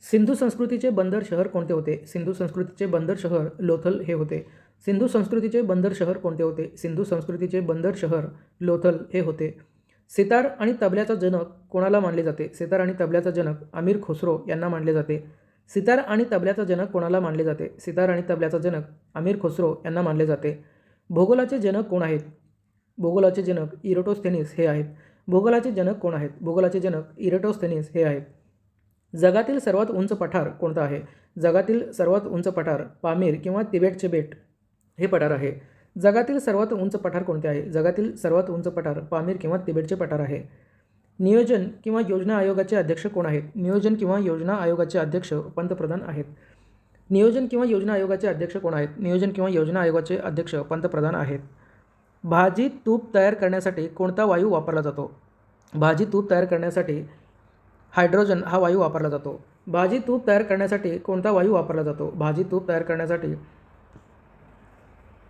सिंधू संस्कृतीचे बंदर शहर कोणते होते? सिंधू संस्कृतीचे बंदर शहर लोथल हे होते. सिंधू संस्कृतीचे बंदर शहर कोणते होते? सिंधू संस्कृतीचे बंदर शहर लोथल हे होते. सितार आणि तबल्याचा जनक कोणाला मानले जाते? सितार आणि तबल्याचा जनक अमीर खुसरो यांना मानले जाते. सितार आणि तबल्याचा जनक कोणाला मानले जाते? सितार आणि तबल्याचा जनक अमीर खुसरो यांना मानले जाते. भूगोलाचे जनक कोण आहेत? भूगोलाचे जनक इरोटोस्थेनीस हे आहेत. भूगोलाचे जनक कोण आहेत? भूगोलाचे जनक इरोटोस्थेनीस हे आहेत. जगातील सर्वात उंच पठार कोणतं आहे? जगातील सर्वात उंच पठार पामीर किंवा तिबेटचे बेट हे पठार आहे. जगातील सर्वात उंच पठार कोणते आहे? जगातील सर्वात उंच पठार पामीर किंवा तिबेटचे पठार आहे. नियोजन किंवा योजना आयोगाचे अध्यक्ष कोण आहेत? नियोजन किंवा योजना आयोगाचे अध्यक्ष पंतप्रधान आहेत. नियोजन किंवा योजना आयोगाचे अध्यक्ष कोण आहेत? नियोजन किंवा योजना आयोगाचे अध्यक्ष पंतप्रधान आहेत. भाजी तूप तयार करण्यासाठी कोणता वायू वापरला जातो? भाजी तूप तयार करण्यासाठी हायड्रोजन हा वायू वापरला जातो. भाजी तूप तयार करण्यासाठी कोणता वायू वापरला जातो? भाजी तूप तयार करण्यासाठी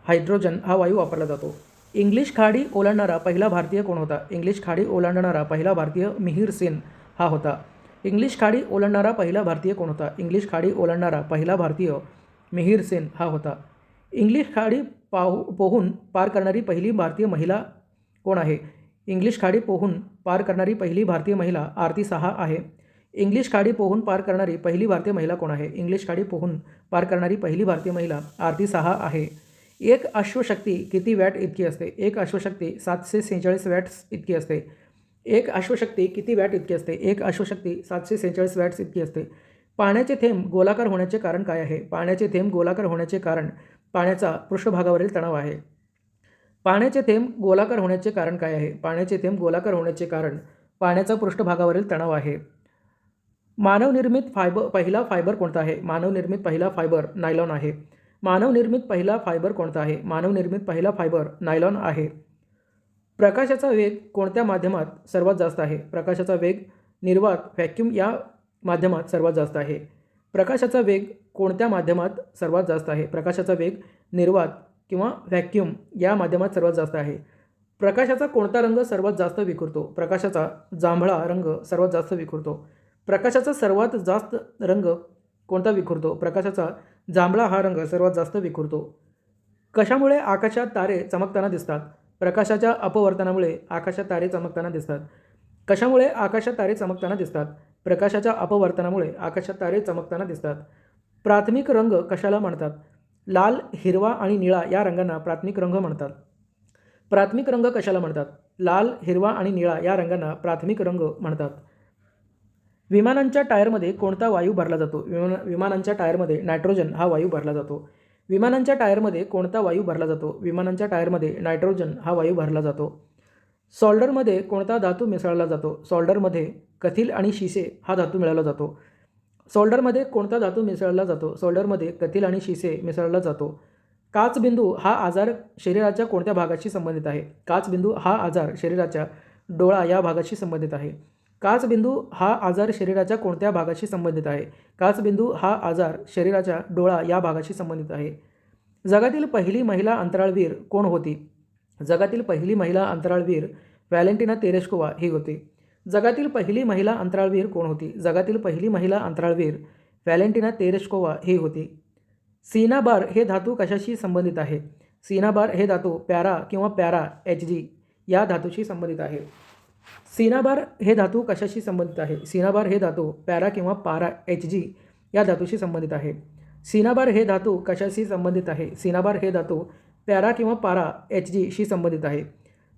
हायड्रोजन हा वायू वापरला जातो. इंग्लिश खाडी ओलांडणारा पहिला भारतीय कोण होता? इंग्लिश खाडी ओलांडणारा पहिला भारतीय मिहिर सेन हा होता. इंग्लिश खाडी ओलांडणारा पहिला भारतीय कोण होता? इंग्लिश खाडी ओलांडणारा पहिला भारतीय मिहिर सेन हा होता. इंग्लिश खाडी पोहून पार करणारी पहिली भारतीय महिला कोण आहे? इंग्लिश खाडी पोहून पार करणारी पहिली भारतीय महिला आरती साहा आहे. इंग्लिश खाडी पोहून पार करणारी पहिली भारतीय महिला कोण आहे? इंग्लिश खाडी पोहून पार करणारी पहिली भारतीय महिला आरती साहा आहे. एक अश्वशक्ती किती वॅट इतकी असते? एक अश्वशक्ती 746 वॅट्स इतकी असते. एक अश्वशक्ती किती वॅट इतकी असते? एक अश्वशक्ती 746 वॅट्स इतकी असते. पाण्याचे थेंब गोलाकार होण्याचे कारण काय आहे? पाण्याचे थेंब गोलाकार होण्याचे कारण पाण्याचा पृष्ठभागावरील तणाव आहे. पाण्याचे थेंब गोलाकार होण्याचे कारण काय आहे? पाण्याचे थेंब गोलाकार होण्याचे कारण पाण्याचा पृष्ठभागावरील तणाव आहे. मानवनिर्मित पहिला फायबर कोणता आहे? मानवनिर्मित पहिला फायबर नायलॉन आहे. मानवनिर्मित पहिला फायबर कोणता आहे? मानवनिर्मित पहिला फायबर नायलॉन आहे. प्रकाशाचा वेग कोणत्या माध्यमात सर्वात जास्त आहे? प्रकाशाचा वेग निर्वात व्हॅक्यूम या माध्यमात सर्वात जास्त आहे. प्रकाशाचा वेग कोणत्या माध्यमात सर्वात जास्त आहे? प्रकाशाचा वेग निर्वात किंवा व्हॅक्यूम या माध्यमात सर्वात जास्त आहे. प्रकाशाचा कोणता रंग सर्वात जास्त विखुरतो? प्रकाशाचा जांभळा रंग सर्वात जास्त विखुरतो. प्रकाशाचा सर्वात जास्त रंग कोणता विखुरतो? प्रकाशाचा जांभळा हा रंग सर्वात जास्त विखुरतो. कशामुळे आकाशात तारे चमकताना दिसतात? प्रकाशाच्या अपवर्तनामुळे आकाशात तारे चमकताना दिसतात. कशामुळे आकाशात तारे चमकताना दिसतात? प्रकाशाच्या अपवर्तनामुळे आकाशात तारे चमकताना दिसतात. प्राथमिक रंग कशाला म्हणतात? लाल, हिरवा आणि निळा या रंगांना प्राथमिक रंग म्हणतात. प्राथमिक रंग कशाला म्हणतात? लाल, हिरवा आणि निळा या रंगांना प्राथमिक रंग म्हणतात. विमानांच्या टायरमध्ये कोणता वायू भरला जातो? विमानांच्या टायरमध्ये नायट्रोजन हा वायू भरला जातो. विमानांच्या टायरमध्ये कोणता वायू भरला जातो? विमानांच्या टायरमध्ये नायट्रोजन हा वायू भरला जातो. सोल्डरमध्ये कोणता धातू मिसळला जातो? सोल्डरमध्ये कथील आणि शिसे हा धातू मिळवला जातो. सोल्डरमध्ये कोणता धातू मिसळला जातो? सोल्डरमध्ये कथील आणि शिसे मिसळला जातो. काचबिंदू हा आजार शरीराच्या कोणत्या भागाशी संबंधित आहे? काचबिंदू हा आजार शरीराच्या डोळा या भागाशी संबंधित आहे. काचबिंदू हा आजार शरीराच्या कोणत्या भागाशी संबंधित आहे? काचबिंदू हा आजार शरीराच्या डोळा या भागाशी संबंधित आहे. जगातील पहिली महिला अंतराळवीर कोण होती? जगातील पहिली महिला अंतराळवीर व्हॅलेंटिना तेरेस्कोवा ही होती. जगातील पहिली महिला अंतराळवीर कोण होती? जगातील पहिली महिला अंतराळवीर व्हॅलेंटिना तेरेस्कोवा ही होती. सीना बार हे धातू कशाशी संबंधित आहे? सीना बार हे धातू पॅरा किंवा पॅरा Hg या धातूशी संबंधित आहे. सीना बार हे धातू कशाशी संबंधित आहे? सीना बार हे धातू पॅरा किंवा पारा Hg या धातूशी संबंधित आहे. सीना बार हे धातू कशाशी संबंधित आहे? सीना बार हे धातू पॅरा किंवा पारा Hg शी संबंधित आहे.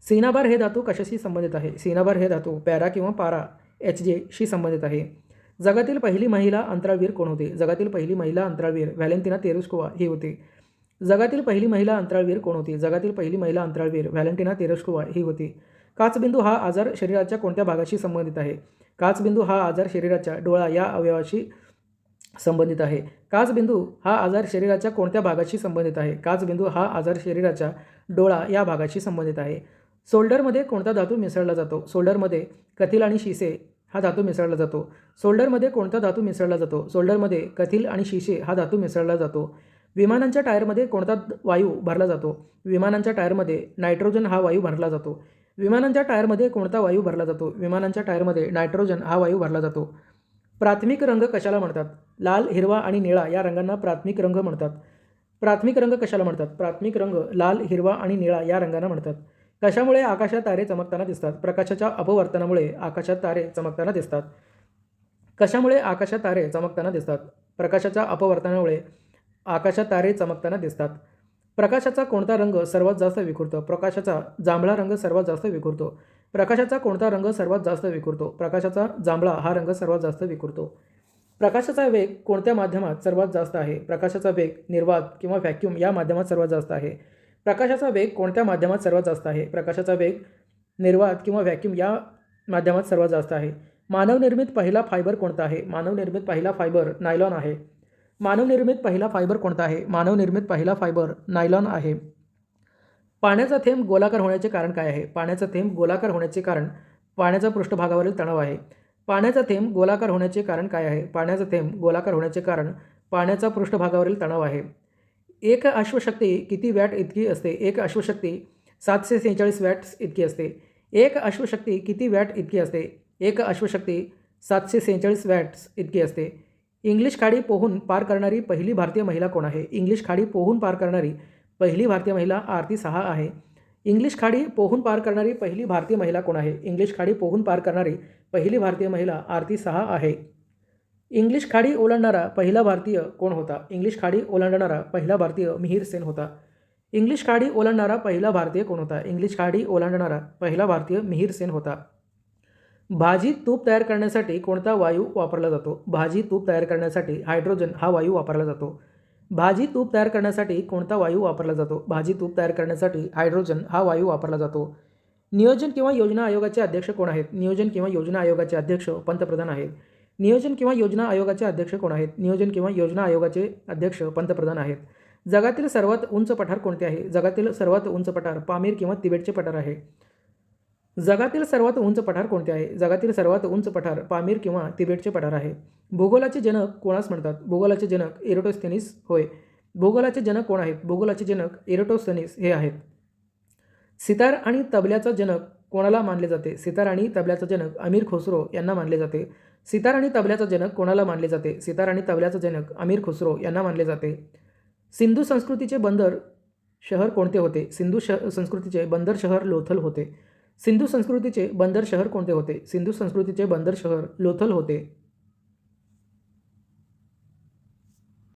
सीना बार हे धातू कशाशी संबंधित आहे? सीना बार हे धातू पॅरा किंवा पारा Hg शी संबंधित आहे. जगातील पहिली महिला अंतराळवीर कोण होती? जगातील पहिली महिला अंतराळवीर व्हॅलेंटिना तेरेस्कोवा ही होती. जगातील पहिली महिला अंतराळवीर कोण होती? जगातील पहिली महिला अंतराळवीर व्हॅलेंटिना तेरेस्कोवा ही होती. काचबिंदू हा आजार शरीराच्या कोणत्या भागाशी संबंधित आहे? काचबिंदू हा आजार शरीराच्या डोळा या अवयवाशी संबंधित आहे. काचबिंदू हा आजार शरीराच्या कोणत्या भागाशी संबंधित आहे? काचबिंदू हा आजार शरीराच्या डोळा या भागाशी संबंधित आहे. सोल्डरमध्ये कोणता धातू मिसळला जातो? सोल्डरमध्ये कथील आणि शिसे हा धातू मिसळला जातो. सोल्डरमध्ये कोणता धातू मिसळला जातो? सोल्डरमध्ये कथील आणि शिसे हा धातू मिसळला जातो. विमानांच्या टायरमध्ये कोणता वायू भरला जातो? विमानांच्या टायरमध्ये नायट्रोजन हा वायू भरला जातो. विमानांच्या टायरमध्ये कोणता वायू भरला जातो? विमानांच्या टायरमध्ये नायट्रोजन हा वायू भरला जातो. प्राथमिक रंग कशाला म्हणतात? लाल, हिरवा आणि निळा या रंगांना प्राथमिक रंग म्हणतात. प्राथमिक रंग कशाला म्हणतात? प्राथमिक रंग लाल, हिरवा आणि निळा या रंगांना म्हणतात. कशामुळे आकाशात तारे चमकताना दिसतात? प्रकाशाच्या अपवर्तनामुळे आकाशात तारे चमकताना दिसतात. कशामुळे आकाशात तारे चमकताना दिसतात? प्रकाशाच्या अपवर्तनामुळे आकाशात तारे चमकताना दिसतात. प्रकाशाचा कोणता रंग सर्वात जास्त विखुरतो? प्रकाशाचा जांभळा रंग सर्वात जास्त विखुरतो. प्रकाशाचा कोणता रंग सर्वात जास्त विखुरतो? प्रकाशाचा जांभळा हा रंग सर्वात जास्त विखुरतो. प्रकाशाचा वेग कोणत्या माध्यमात सर्वात जास्त आहे? प्रकाशाचा वेग निर्वात किंवा व्हॅक्यूम या माध्यमात सर्वात जास्त आहे. प्रकाशाचा वेग कोणत्या माध्यमात सर्वात जास्त आहे? प्रकाशाचा वेग निर्वात किंवा व्हॅक्यूम या माध्यमात सर्वात जास्त आहे. मानवनिर्मित पहिला फायबर कोणता आहे? मानवनिर्मित पहिला फायबर नायलॉन आहे. मानवनिर्मित पहिला फायबर कोणता आहे? मानवनिर्मित पहिला फायबर नायलॉन आहे. पाण्याचा थेंब गोलाकार होण्याचे कारण काय आहे? पाण्याचा थेंब गोलाकार होण्याचे कारण पाण्याच्या पृष्ठभागावरील तणाव आहे. पाण्याचा थेंब गोलाकार होण्याचे कारण काय आहे? पाण्याचा थेंब गोलाकार होण्याचे कारण पाण्याच्या पृष्ठभागावरील तणाव आहे. एक अश्वशक्ती किती वॅट इतकी असते? एक अश्वशक्ती 746 वॅट्स इतकी असते. एक अश्वशक्ती किती वॅट इतकी असते? एक अश्वशक्ती 746 वॅट्स इतकी असते. इंग्लिश खाडी पोहून पार करणारी पहिली भारतीय महिला कोण आहे? इंग्लिश खाडी पोहून पार करणारी पहिली भारतीय महिला आरती साहा आहे. इंग्लिश खाडी पोहून पार करणारी पहिली भारतीय महिला कोण आहे? इंग्लिश खाडी पोहून पार करणारी पहिली भारतीय महिला आरती साहा आहे. इंग्लिश खाडी ओलांडणारा पहिला भारतीय कोण होता? इंग्लिश खाडी ओलांडणारा पहिला भारतीय मिहिर सेन होता. इंग्लिश खाडी ओलांडणारा पहिला भारतीय कोण होता? इंग्लिश खाडी ओलांडणारा पहिला भारतीय मिहिर सेन होता. भाजी तूप तयार करण्यासाठी कोणता वायू वापरला जातो? भाजी तूप तयार करण्यासाठी हायड्रोजन हा वायू वापरला जातो. भाजी तूप तयार करण्यासाठी कोणता वायू वापरला जातो? भाजी तूप तयार करण्यासाठी हायड्रोजन हा वायू वापरला जातो. नियोजन किंवा योजना आयोगाचे अध्यक्ष कोण आहेत? नियोजन किंवा योजना आयोगाचे अध्यक्ष पंतप्रधान आहेत. नियोजन किंवा योजना आयोगाचे अध्यक्ष कोण आहेत? नियोजन किंवा योजना आयोगाचे अध्यक्ष पंतप्रधान आहेत. जगातील सर्वात उंच पठार कोणते आहे? जगातील सर्वात उंच पठार पामीर किंवा तिबेटचे पठार आहे. जगातील सर्वात उंच पठार कोणते आहे? जगातील सर्वात उंच पठार पामीर किंवा तिबेटचे पठार आहे. भूगोलाचे जनक कोणास म्हणतात? भूगोलाचे जनक एरोटोस्थेनीस होय. भूगोलाचे जनक कोण आहेत? भूगोलाचे जनक एरोटोस्थेनीस हे आहेत. सितार आणि तबल्याचा जनक कोणाला मानले जाते? सितार आणि तबल्याचा जनक अमीर खुसरो यांना मानले जाते. सितार आणि तबल्याचा जनक कोणाला मानले जाते? सितार आणि तबल्याचा जनक अमीर खुसरो यांना मानले जाते. सिंधू संस्कृतीचे बंदर शहर कोणते होते? संस्कृतीचे बंदर शहर लोथल होते. सिंधू संस्कृतीचे बंदर शहर कोणते होते? सिंधू संस्कृतीचे बंदर शहर लोथल होते.